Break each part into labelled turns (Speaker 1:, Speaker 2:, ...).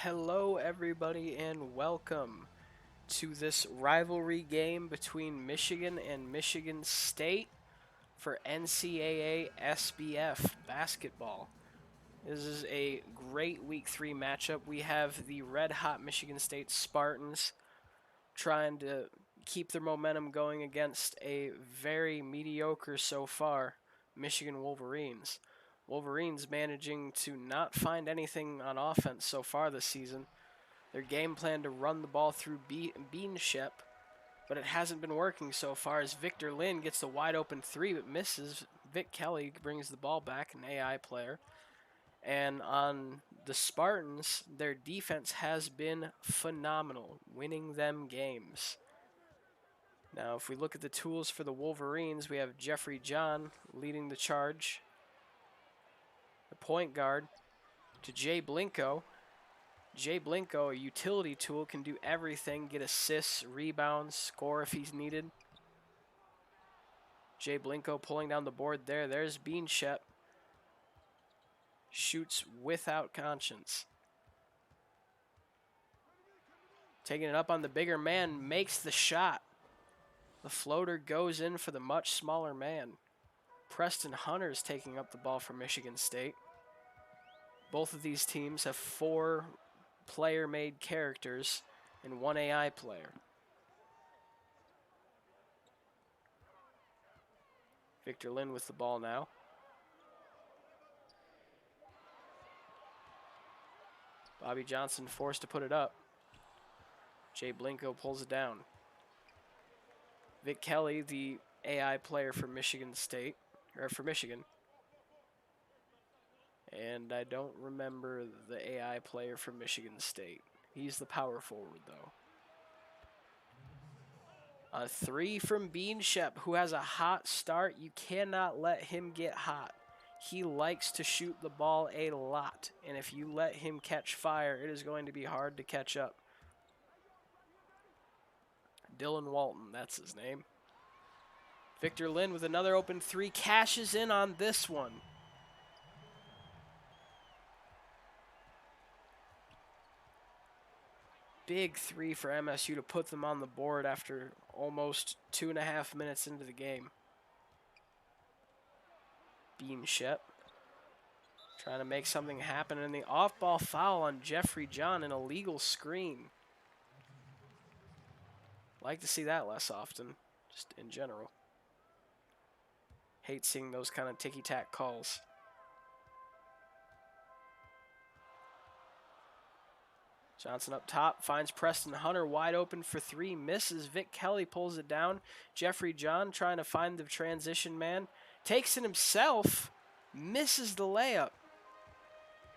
Speaker 1: Hello, everybody, and welcome to this rivalry game between Michigan and Michigan State for NCAA SBF basketball. This is a great Week 3 matchup. We have the red hot Michigan State Spartans trying to keep their momentum going against a very mediocre so far Michigan Wolverines. Wolverines managing to not find anything on offense so far this season. Their game plan to run the ball through Beanship, but it hasn't been working so far as Victor Lynn gets the wide open three but misses. Vic Kelly brings the ball back, an AI player. And on the Spartans, their defense has been phenomenal, winning them games. Now, if we look at the tools for the Wolverines, we have Jeffrey John leading the charge. The point guard to Jay Blinko. Jay Blinko, a utility tool, can do everything, get assists, rebounds, score if he's needed. Jay Blinko pulling down the board there. There's Beanshep. Shoots without conscience. Taking it up on the bigger man, makes the shot. The floater goes in for the much smaller man. Preston Hunter's taking up the ball for Michigan State. Both of these teams have 4 player-made characters and 1 AI player. Victor Lynn with the ball now. Bobby Johnson forced to put it up. Jay Blinko pulls it down. Vic Kelly, the AI player for Michigan State, or for Michigan. And I don't remember the AI player for Michigan State. He's the power forward, though. A 3 from Beanshep, who has a hot start. You cannot let him get hot. He likes to shoot the ball a lot, and if you let him catch fire, it is going to be hard to catch up. Dylan Walton, that's his name. Victor Lynn with another open 3, cashes in on this one. Big 3 for MSU to put them on the board after almost 2.5 minutes into the game. Beanshep trying to make something happen, and the off-ball foul on Jeffrey John, an illegal screen. Like to see that less often, just in general. Hate seeing those kind of ticky-tack calls. Johnson up top, finds Preston Hunter wide open for 3, misses. Vic Kelly pulls it down. Jeffrey John trying to find the transition man. Takes it himself, misses the layup.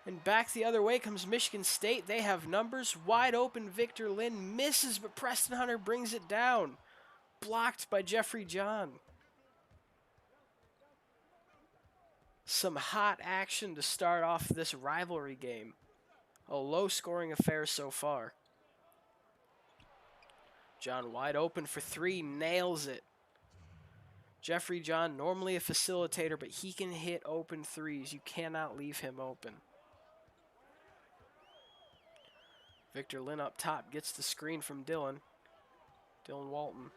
Speaker 1: And back the other way comes Michigan State. They have numbers. Wide open, Victor Lynn misses, but Preston Hunter brings it down. Blocked by Jeffrey John. Some hot action to start off this rivalry game. A low-scoring affair so far. John wide open for 3, nails it. Jeffrey John, normally a facilitator, but he can hit open threes. You cannot leave him open. Victor Lynn up top gets the screen from Dylan Walton,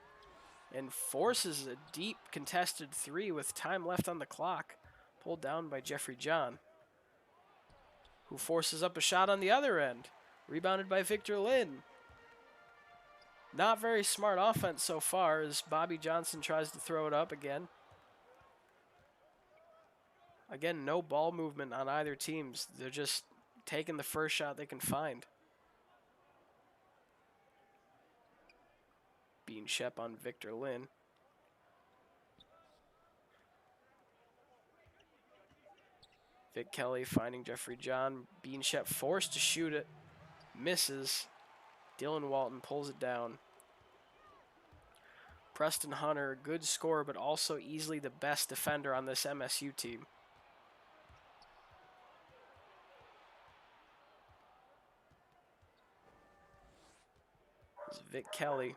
Speaker 1: and forces a deep contested 3 with time left on the clock. Pulled down by Jeffrey John, who forces up a shot on the other end. Rebounded by Victor Lynn. Not very smart offense so far as Bobby Johnson tries to throw it up again. Again, no ball movement on either teams. They're just taking the first shot they can find. Beanshep on Victor Lynn. Vic Kelly finding Jeffrey John. Beanshep forced to shoot it. Misses. Dylan Walton pulls it down. Preston Hunter, good scorer, but also easily the best defender on this MSU team. As Vic Kelly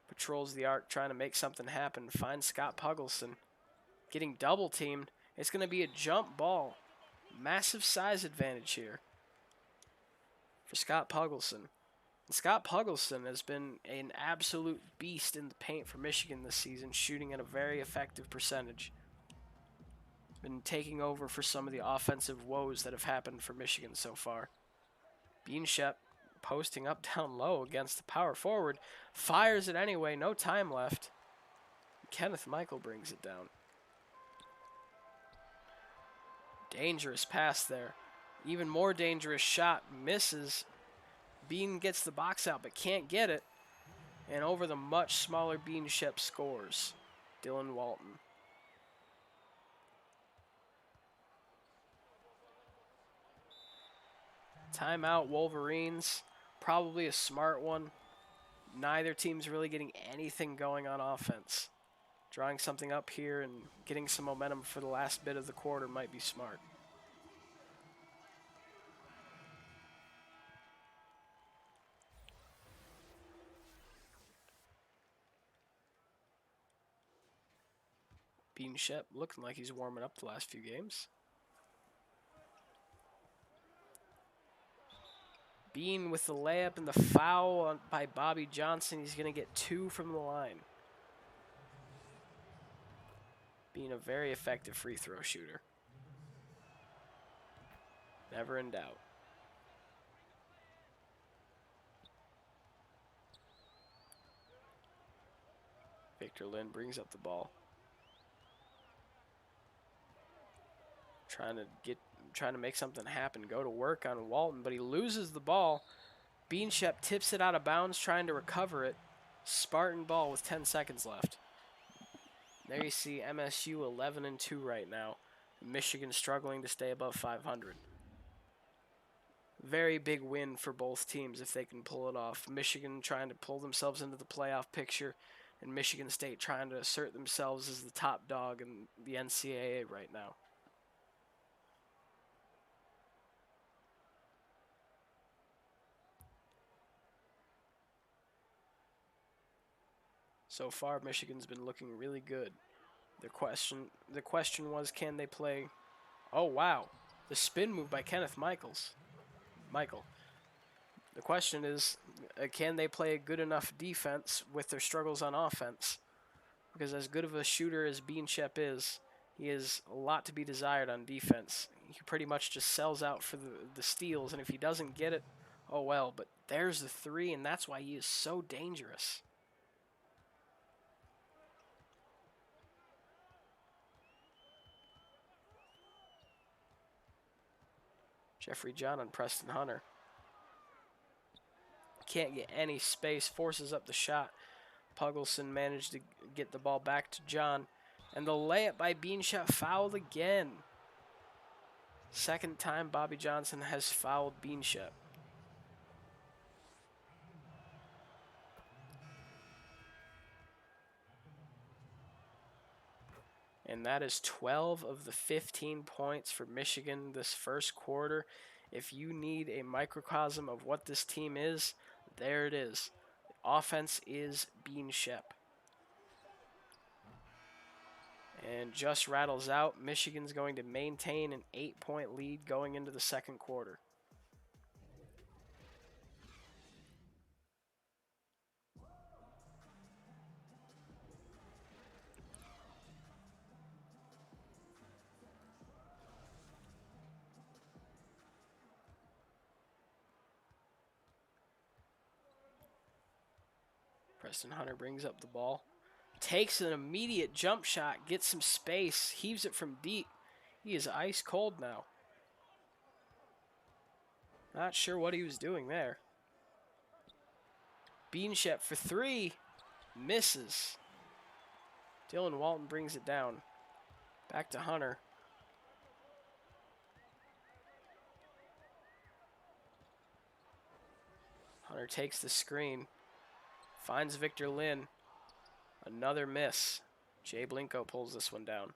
Speaker 1: patrols the arc trying to make something happen. Finds Scott Puggleson. Getting double teamed. It's going to be a jump ball. Massive size advantage here. for Scott Puggleson. And Scott Puggleson has been an absolute beast in the paint for Michigan this season, shooting at a very effective percentage. Been taking over for some of the offensive woes that have happened for Michigan so far. Beanshep posting up down low against the power forward. Fires it anyway, no time left. Kenneth Michael brings it down. Dangerous pass there. Even more dangerous shot. Misses. Bean gets the box out but can't get it. And over the much smaller Beanshep scores. Dylan Walton. Timeout, Wolverines. Probably a smart one. Neither team's really getting anything going on offense. Drawing something up here and getting some momentum for the last bit of the quarter might be smart. Beanshep looking like he's warming up the last few games. Bean with the layup and the foul by Bobby Johnson. He's going to get 2 from the line. Being a very effective free throw shooter. Never in doubt. Victor Lynn brings up the ball. Trying to make something happen. Go to work on Walton, but he loses the ball. Beanshep tips it out of bounds, trying to recover it. Spartan ball with 10 seconds left. There you see MSU 11-2 right now. Michigan struggling to stay above 500. Very big win for both teams if they can pull it off. Michigan trying to pull themselves into the playoff picture, and Michigan State trying to assert themselves as the top dog in the NCAA right now. So far, Michigan's been looking really good. The question was, can they play? Oh wow, the spin move by Kenneth Michael. The question is, can they play a good enough defense with their struggles on offense? Because as good of a shooter as Beanshep is, he has a lot to be desired on defense. He pretty much just sells out for the steals, and if he doesn't get it, oh well. But there's the 3, and that's why he is so dangerous. Jeffrey John on Preston Hunter. Can't get any space, forces up the shot. Puggleson managed to get the ball back to John. And the layup by Beanshep fouled again. Second time Bobby Johnson has fouled Beanshep. And that is 12 of the 15 points for Michigan this first quarter. If you need a microcosm of what this team is, there it is. Offense is Beanshep. And just rattles out. Michigan's going to maintain an 8-point lead going into the second quarter. Preston Hunter brings up the ball. Takes an immediate jump shot, gets some space, heaves it from deep. He is ice cold now. Not sure what he was doing there. Beanshep for 3. Misses. Dylan Walton brings it down. Back to Hunter. Hunter takes the screen. Finds Victor Lynn. Another miss. Jay Blinko pulls this one down.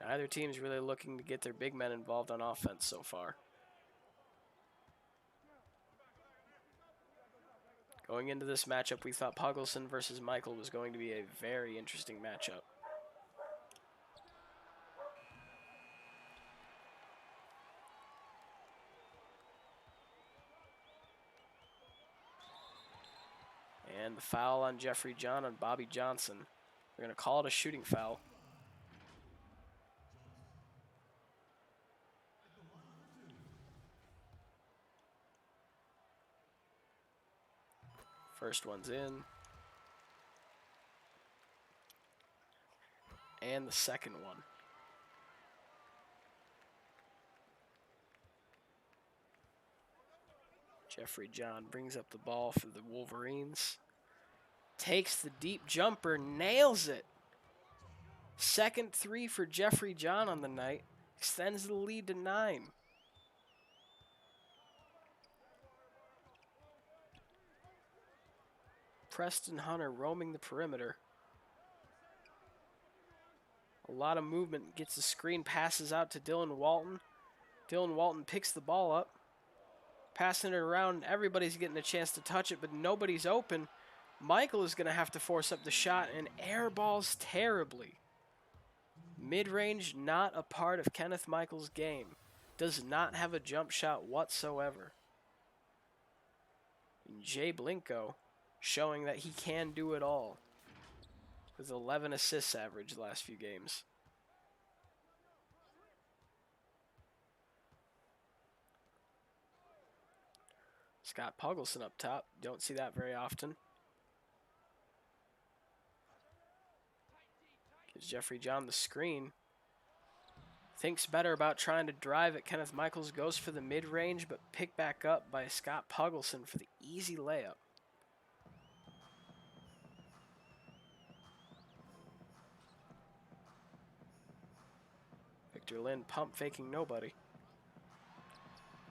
Speaker 1: Neither team's really looking to get their big men involved on offense so far. Going into this matchup, we thought Puggleson versus Michael was going to be a very interesting matchup. And the foul on Jeffrey John on Bobby Johnson. They're going to call it a shooting foul. First one's in. And the second one. Jeffrey John brings up the ball for the Wolverines. Takes the deep jumper, nails it. Second three for Jeffrey John on the night. Extends the lead to 9. Preston Hunter roaming the perimeter. A lot of movement, gets the screen, passes out to Dylan Walton. Dylan Walton picks the ball up. Passing it around, everybody's getting a chance to touch it, but nobody's open. Michael is going to have to force up the shot and airballs terribly. Mid-range, not a part of Kenneth Michael's game. Does not have a jump shot whatsoever. And Jay Blinko showing that he can do it all. With 11 assists average the last few games. Scott Puggleson up top. Don't see that very often. Gives Jeffrey John the screen. Thinks better about trying to drive at Kenneth Michaels. Goes for the mid-range, but picked back up by Scott Puggleson for the easy layup. Victor Lynn pump faking nobody.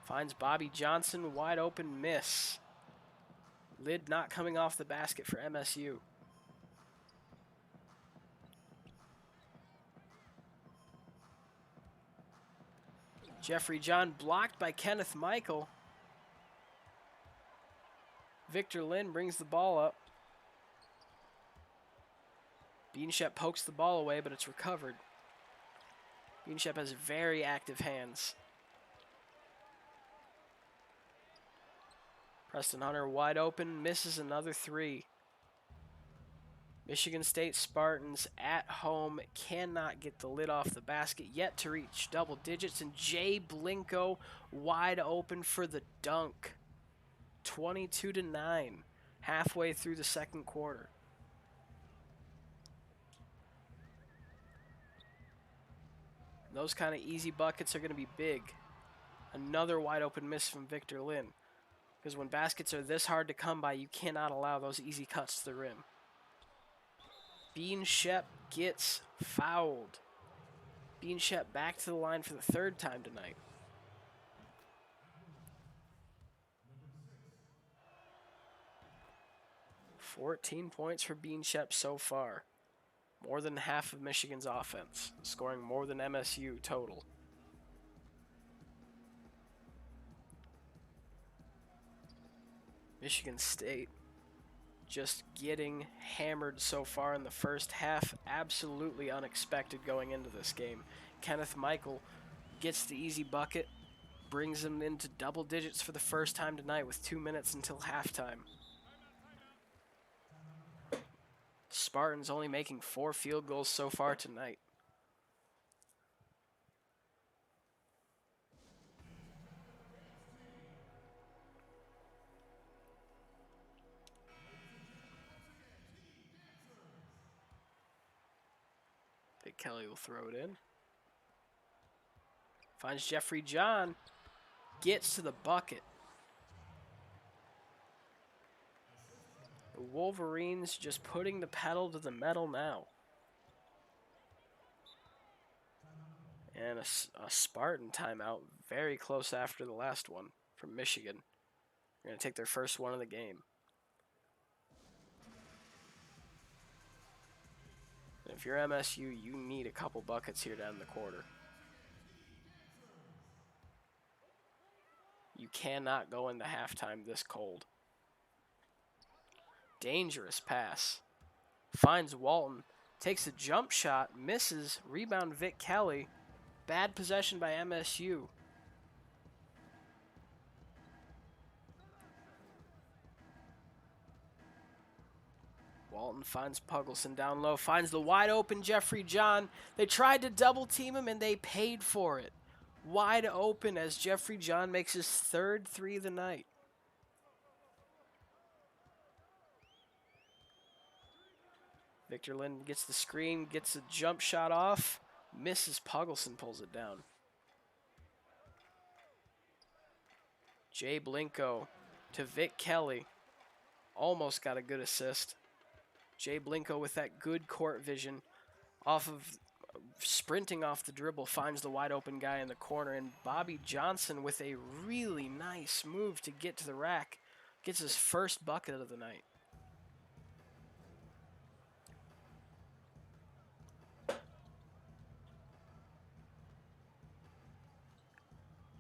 Speaker 1: Finds Bobby Johnson, wide open miss. Lid not coming off the basket for MSU. Jeffrey John blocked by Kenneth Michael. Victor Lynn brings the ball up. Beanshep pokes the ball away, but it's recovered. Beanshep has very active hands. Preston Hunter wide open, misses another 3. Michigan State Spartans at home cannot get the lid off the basket yet to reach double digits, and Jay Blinko wide open for the dunk. 22-9, halfway through the second quarter. Those kind of easy buckets are going to be big. Another wide open miss from Victor Lynn. Because when baskets are this hard to come by, you cannot allow those easy cuts to the rim. Beanshep gets fouled. Beanshep back to the line for the 3rd time tonight. $14 points for Beanshep so far. More than half of Michigan's offense, scoring more than MSU total. Michigan State just getting hammered so far in the first half. Absolutely unexpected going into this game. Kenneth Michael gets the easy bucket, brings them into double digits for the first time tonight with 2 minutes until halftime. Spartans only making 4 field goals so far tonight. Big Kelly will throw it in. Finds Jeffrey John. Gets to the bucket. The Wolverines just putting the pedal to the metal now. And a Spartan timeout very close after the last one from Michigan. They're going to take their first one of the game. And if you're MSU, you need a couple buckets here down in the quarter. You cannot go into halftime this cold. Dangerous pass. Finds Walton. Takes a jump shot. Misses. Rebound Vic Kelly. Bad possession by MSU. Walton finds Puggleson down low, finds the wide open Jeffrey John. They tried to double team him and they paid for it. Wide open as Jeffrey John makes his third three of the night. Victor Lynn gets the screen, gets a jump shot off, misses. Puggleson pulls it down. Jay Blinko to Vic Kelly. Almost got a good assist. Jay Blinko with that good court vision, sprinting off the dribble, finds the wide open guy in the corner, and Bobby Johnson with a really nice move to get to the rack, gets his first bucket of the night.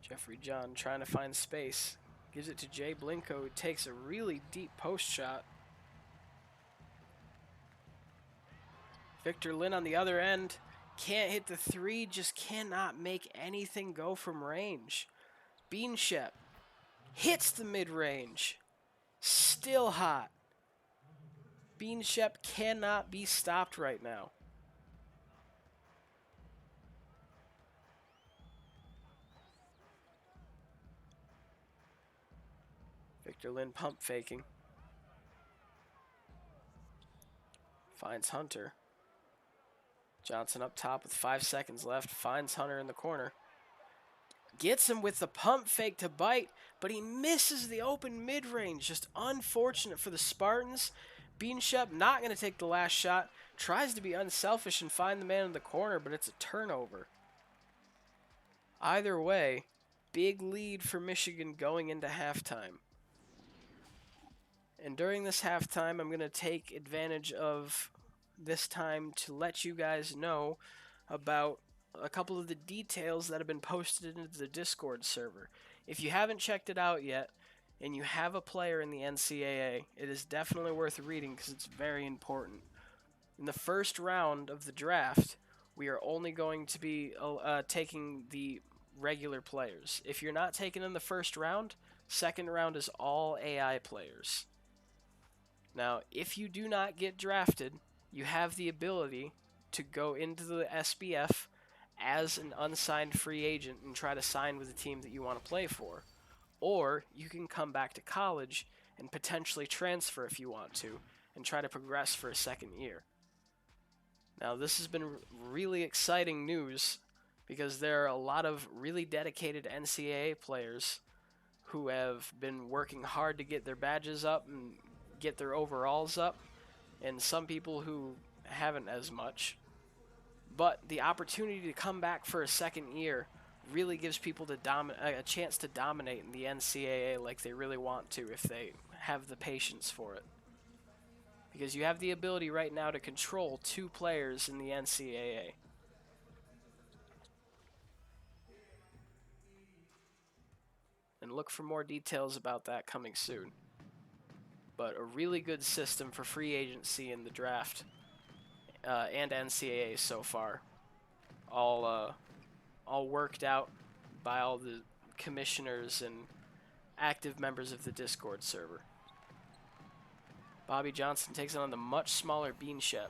Speaker 1: Jeffrey John trying to find space, gives it to Jay Blinko, who takes a really deep post shot. Victor Lynn on the other end, can't hit the three, just cannot make anything go from range. Beanshep hits the mid-range, still hot. Beanshep cannot be stopped right now. Victor Lynn pump faking. Finds Hunter. Johnson up top with 5 seconds left. Finds Hunter in the corner. Gets him with the pump fake to bite, but he misses the open mid-range. Just unfortunate for the Spartans. Beanshep not going to take the last shot. Tries to be unselfish and find the man in the corner, but it's a turnover. Either way, big lead for Michigan going into halftime. And during this halftime, I'm going to take advantage of this time to let you guys know about a couple of the details that have been posted into the Discord server. If you haven't checked it out yet, and you have a player in the NCAA, it is definitely worth reading because it's very important. In the first round of the draft, we are only going to be taking the regular players. If you're not taken in the first round, second round is all AI players. Now, if you do not get drafted, you have the ability to go into the SBF as an unsigned free agent and try to sign with a team that you want to play for. Or you can come back to college and potentially transfer if you want to and try to progress for a second year. Now, this has been really exciting news because there are a lot of really dedicated NCAA players who have been working hard to get their badges up and get their overalls up, and some people who haven't as much. But the opportunity to come back for a second year really gives people a chance to dominate in the NCAA like they really want to if they have the patience for it. Because you have the ability right now to control 2 players in the NCAA. And look for more details about that coming soon. But a really good system for free agency in the draft and NCAA so far. All worked out by all the commissioners and active members of the Discord server. Bobby Johnson takes it on the much smaller Beanshep.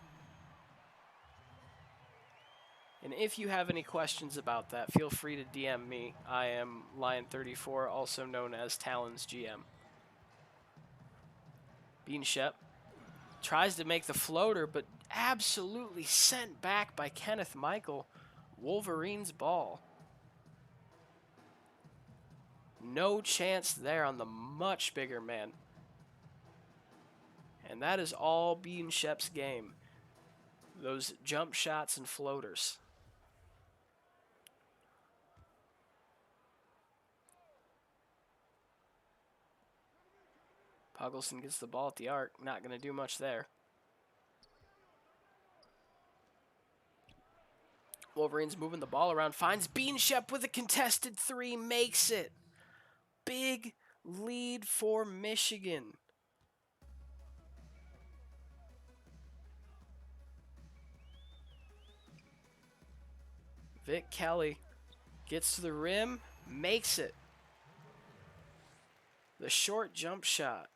Speaker 1: And if you have any questions about that, feel free to DM me. I am Lion34, also known as Talon's GM. Beanshep tries to make the floater, but absolutely sent back by Kenneth Michael. Wolverines ball. No chance there on the much bigger man. And that is all Beanshep's game. Those jump shots and floaters. Puggleson gets the ball at the arc. Not going to do much there. Wolverines moving the ball around. Finds Beanshep with a contested 3. Makes it. Big lead for Michigan. Vic Kelly gets to the rim. Makes it. The short jump shot.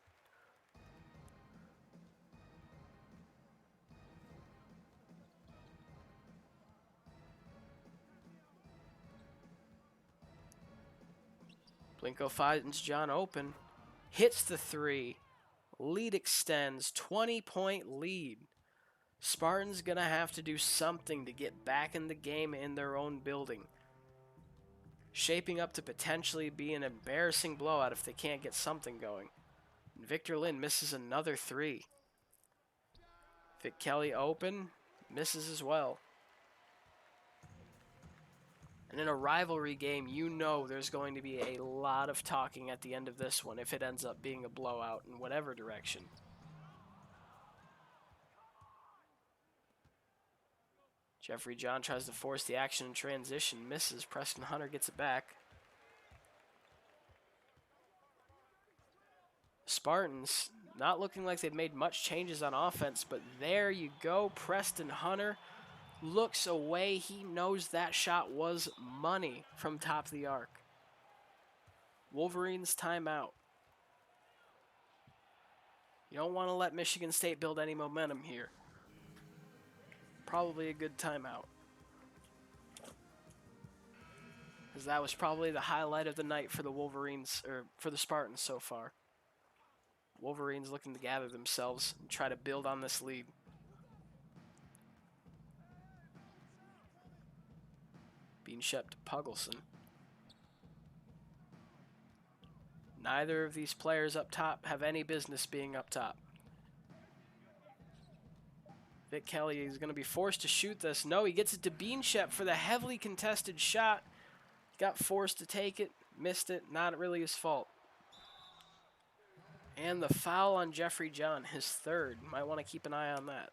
Speaker 1: Blinko finds John open. Hits the three. Lead extends. 20-point lead. Spartans going to have to do something to get back in the game in their own building. Shaping up to potentially be an embarrassing blowout if they can't get something going. Victor Lynn misses another three. Vic Kelly open. Misses as well. And in a rivalry game, you know there's going to be a lot of talking at the end of this one if it ends up being a blowout in whatever direction. Jeffrey John tries to force the action in transition, misses. Preston Hunter gets it back. Spartans not looking like they've made much changes on offense, but there you go. Preston Hunter looks away. He knows that shot was money from top of the arc. Wolverines timeout. You don't want to let Michigan State build any momentum here. Probably a good timeout, because that was probably the highlight of the night for the Wolverines, or for the Spartans so far. Wolverines looking to gather themselves and try to build on this lead. Beanshep to Puggelson. Neither of these players up top have any business being up top. Vic Kelly is going to be forced to shoot this. No, he gets it to Beanshep for the heavily contested shot. Got forced to take it, missed it, not really his fault. And the foul on Jeffrey John, his third. Might want to keep an eye on that.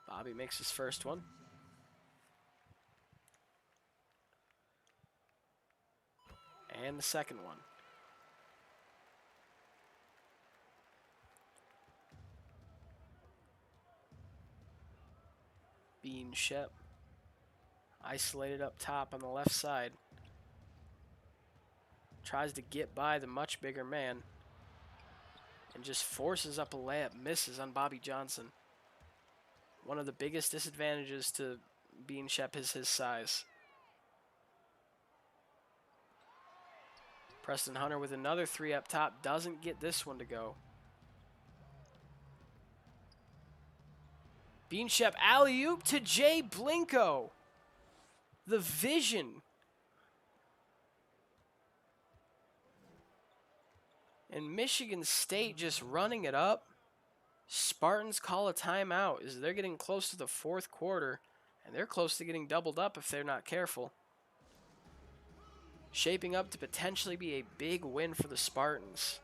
Speaker 1: Bobby makes his first one. And the second one. Beanshep isolated up top on the left side. Tries to get by the much bigger man. And just forces up a layup. Misses on Bobby Johnson. One of the biggest disadvantages to Beanshep is his size. Preston Hunter with another three up top. Doesn't get this one to go. Beanshep alley-oop to Jay Blinko. The vision. And Michigan State just running it up. Spartans call a timeout as they're getting close to the fourth quarter. And they're close to getting doubled up if they're not careful. Shaping up to potentially be a big win for the Spartans.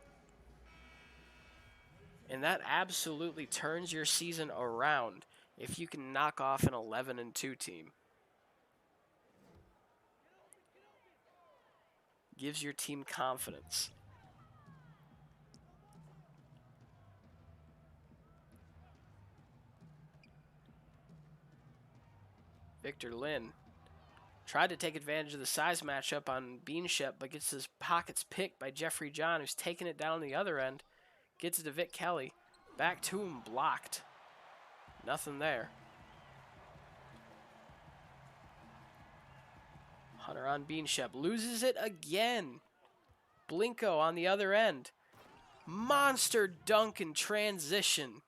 Speaker 1: And that absolutely turns your season around if you can knock off an 11-2 team. Gives your team confidence. Victor Lynn tried to take advantage of the size matchup on Beanshep, but gets his pockets picked by Jeffrey John, who's taking it down the other end. Gets it to Vic Kelly. Back to him, blocked. Nothing there. Hunter on Beanshep. Loses it again. Blinko on the other end. Monster dunk in transition.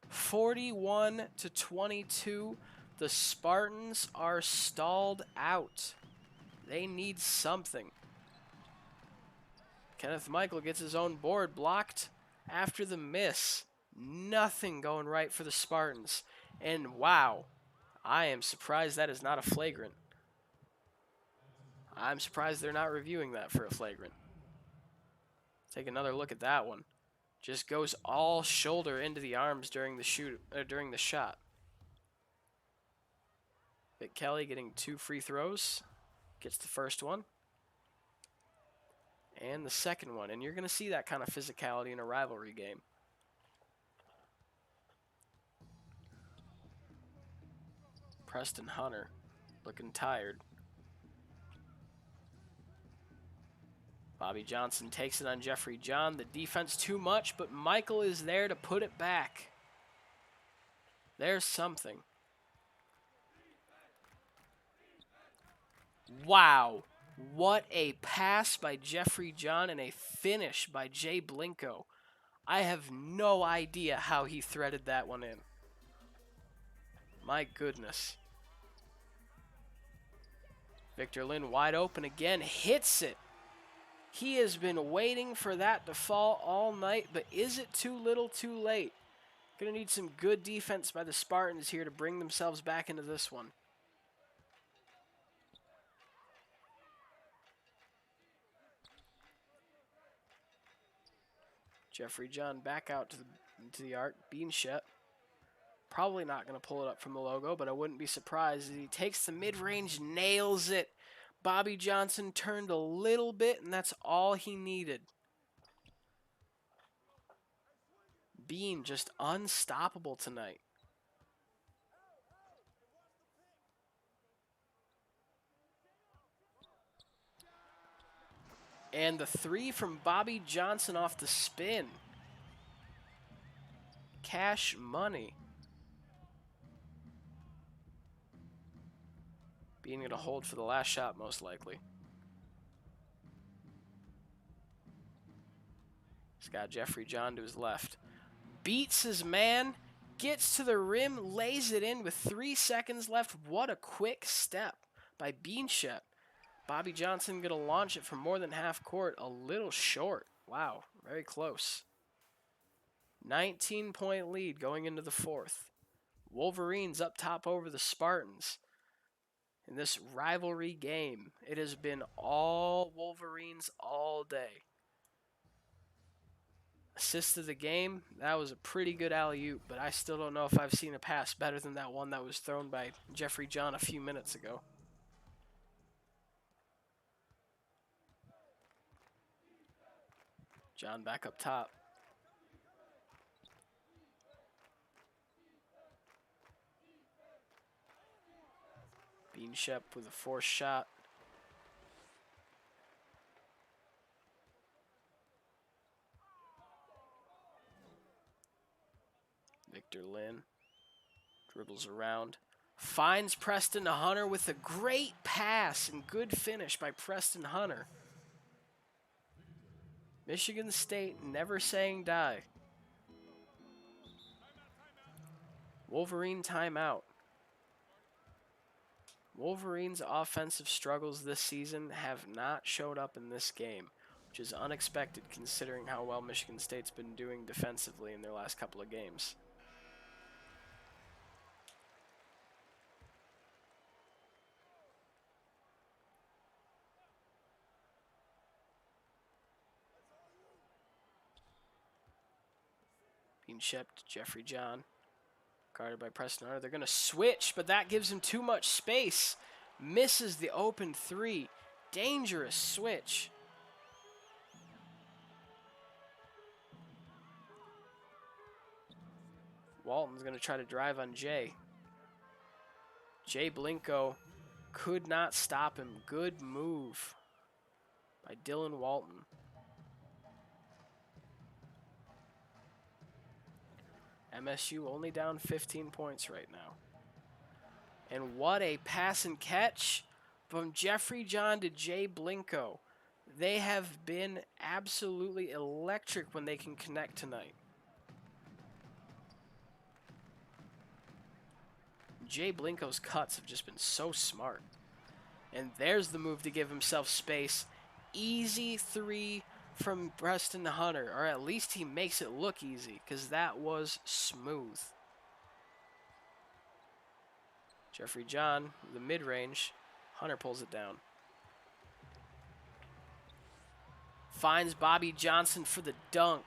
Speaker 1: 41-22. The Spartans are stalled out. They need something. Kenneth Michael gets his own board blocked after the miss. Nothing going right for the Spartans. And wow, I am surprised that is not a flagrant. I'm surprised they're not reviewing that for a flagrant. Take another look at that one. Just goes all shoulder into the arms during the shot. Vic Kelly getting 2 free throws. Gets the first one. And the second one. And you're going to see that kind of physicality in a rivalry game. Preston Hunter looking tired. Bobby Johnson takes it on Jeffrey John. The defense too much, but Michael is there to put it back. There's something. Wow. What a pass by Jeffrey John and a finish by Jay Blinko. I have no idea how he threaded that one in. My goodness. Victor Lynn wide open again, hits it. He has been waiting for that to fall all night, but is it too little too late? Gonna need some good defense by the Spartans here to bring themselves back into this one. Jeffrey John back out to the arc. Beanshep. Probably not going to pull it up from the logo, but I wouldn't be surprised. He takes the mid-range, nails it. Bobby Johnson turned a little bit, and that's all he needed. Bean just unstoppable tonight. And the three from Bobby Johnson off the spin. Cash money. Bean going to hold for the last shot, most likely. He's got Jeffrey John to his left. Beats his man, gets to the rim, lays it in with 3 seconds left. What a quick step by Beanshep. Bobby Johnson going to launch it from more than half court. A little short. Wow, very close. 19-point lead going into the fourth. Wolverines up top over the Spartans. In this rivalry game, it has been all Wolverines all day. Assist of the game, that was a pretty good alley-oop, but I still don't know if I've seen a pass better than that one that was thrown by Jeffrey John a few minutes ago. John back up top. Beanshep with a forced shot. Victor Lynn dribbles around. Finds Preston Hunter with a great pass and good finish by Preston Hunter. Michigan State never saying die. Wolverine timeout. Wolverines' offensive struggles this season have not showed up in this game, which is unexpected considering how well Michigan State's been doing defensively in their last couple of games. Beanshep to Jeffrey John. Guarded by Preston Hunter. They're going to switch, but that gives him too much space. Misses the open three. Dangerous switch. Walton's going to try to drive on Jay. Jay Blinko could not stop him. Good move by Dylan Walton. MSU only down 15 points right now. And what a pass and catch from Jeffrey John to Jay Blinko. They have been absolutely electric when they can connect tonight. Jay Blinko's cuts have just been so smart. And there's the move to give himself space. Easy three from Preston Hunter, or at least he makes it look easy, because that was smooth. Jeffrey John, the mid-range. Hunter pulls it down. Finds Bobby Johnson for the dunk.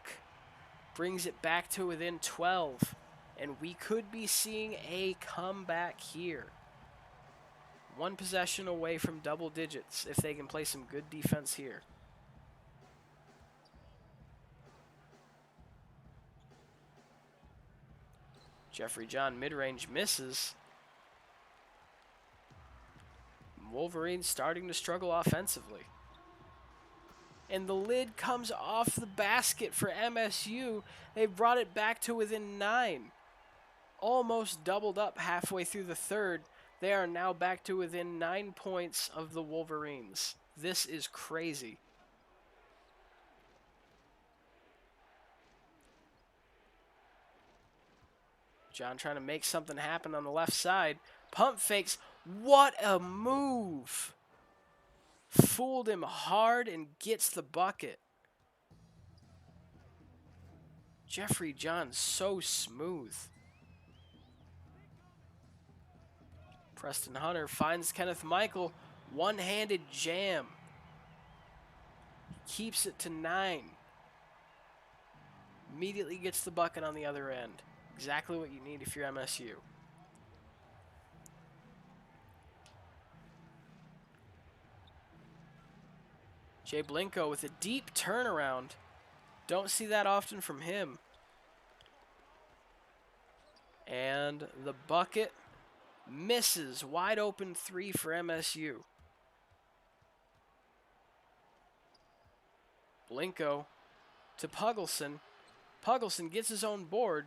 Speaker 1: Brings it back to within 12. And we could be seeing a comeback here. One possession away from double digits if they can play some good defense here. Jeffrey John mid-range misses. Wolverines starting to struggle offensively. And the lid comes off the basket for MSU. They brought it back to within 9. almost doubled up halfway through the third. They are now back to within 9 points of the Wolverines. This is crazy. John trying to make something happen on the left side. Pump fakes. What a move! Fooled him hard and gets the bucket. Jeffrey John so smooth. Preston Hunter finds Kenneth Michael. One-handed jam. Keeps it to 9. Immediately gets the bucket on the other end. Exactly what you need if you're MSU. Jay Blinko with a deep turnaround. Don't see that often from him. And the bucket misses. Wide open 3 for MSU. Blinko to Puggleson. Puggleson gets his own board.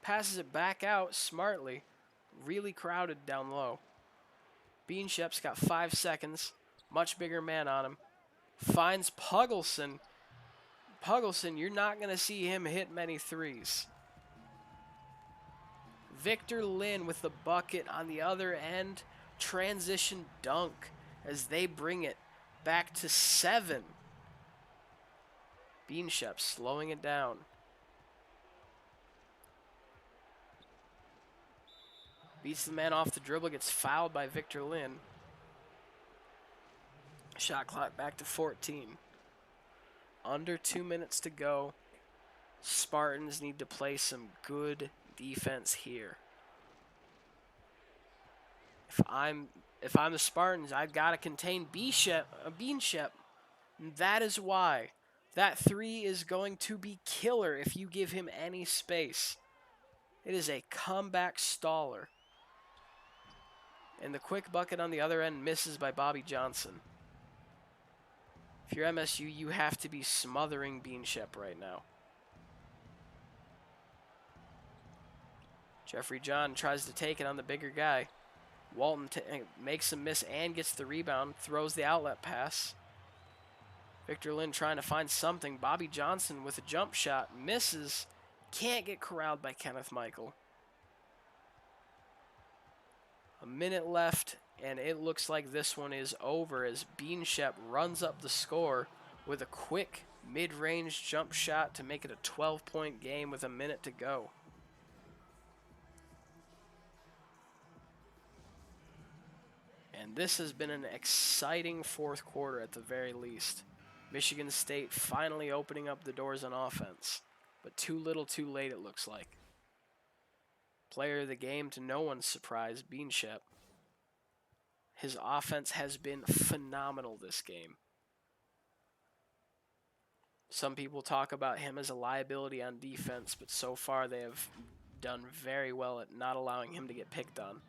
Speaker 1: Passes it back out smartly. Really crowded down low. Beanshep's got 5 seconds. Much bigger man on him. Finds Puggleson. Puggleson, you're not going to see him hit many threes. Victor Lynn with the bucket on the other end. Transition dunk as they bring it back to 7. Beanshep slowing it down. Beats the man off the dribble, gets fouled by Victor Lynn. Shot clock back to 14. Under 2 minutes to go. Spartans need to play some good defense here. If I'm the Spartans, I've got to contain Beanshep. That is why. That 3 is going to be killer if you give him any space. It is a comeback staller. And the quick bucket on the other end misses by Bobby Johnson. If you're MSU, you have to be smothering Beanshep right now. Jeffrey John tries to take it on the bigger guy. Walton makes him miss and gets the rebound, throws the outlet pass. Victor Lynn trying to find something. Bobby Johnson with a jump shot, misses. Can't get corralled by Kenneth Michael. A minute left, and it looks like this one is over as Beanshep runs up the score with a quick mid-range jump shot to make it a 12-point game with a minute to go. And this has been an exciting fourth quarter at the very least. Michigan State finally opening up the doors on offense, but too little too late it looks like. Player of the game to no one's surprise, Beanshep. His offense has been phenomenal this game. Some people talk about him as a liability on defense, but so far they have done very well at not allowing him to get picked on.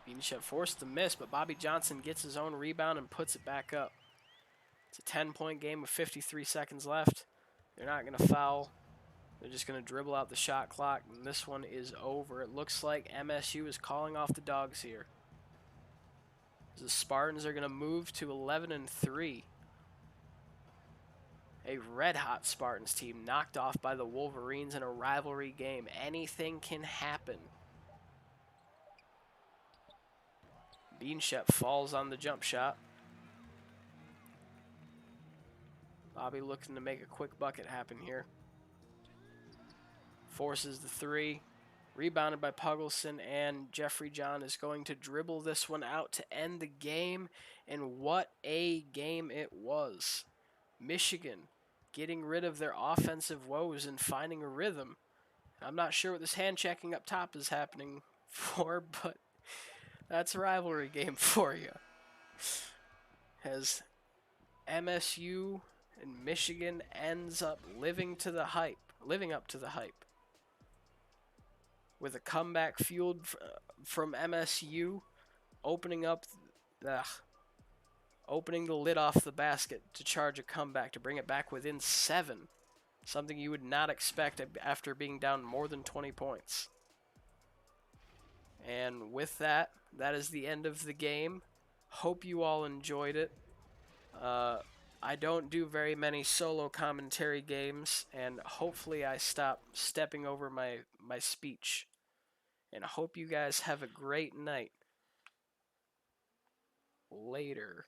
Speaker 1: Beanshep forced the miss, but Bobby Johnson gets his own rebound and puts it back up. It's a 10-point game with 53 seconds left. They're not going to foul. They're just going to dribble out the shot clock, and this one is over. It looks like MSU is calling off the dogs here. The Spartans are going to move to 11-3. A red-hot Spartans team knocked off by the Wolverines in a rivalry game. Anything can happen. Beanshep falls on the jump shot. Bobby looking to make a quick bucket happen here. Forces the 3. Rebounded by Puggleson, and Jeffrey John is going to dribble this one out to end the game. And what a game it was. Michigan getting rid of their offensive woes and finding a rhythm. I'm not sure what this hand checking up top is happening for, but that's a rivalry game for you. As MSU and Michigan ends up living up to the hype. With a comeback fueled from MSU, opening up opening the lid off the basket to charge a comeback to bring it back within 7, something you would not expect after being down more than 20 points. And with that, that is the end of the game. Hope you all enjoyed it. I don't do very many solo commentary games, and hopefully I stop stepping over my speech. And I hope you guys have a great night. Later.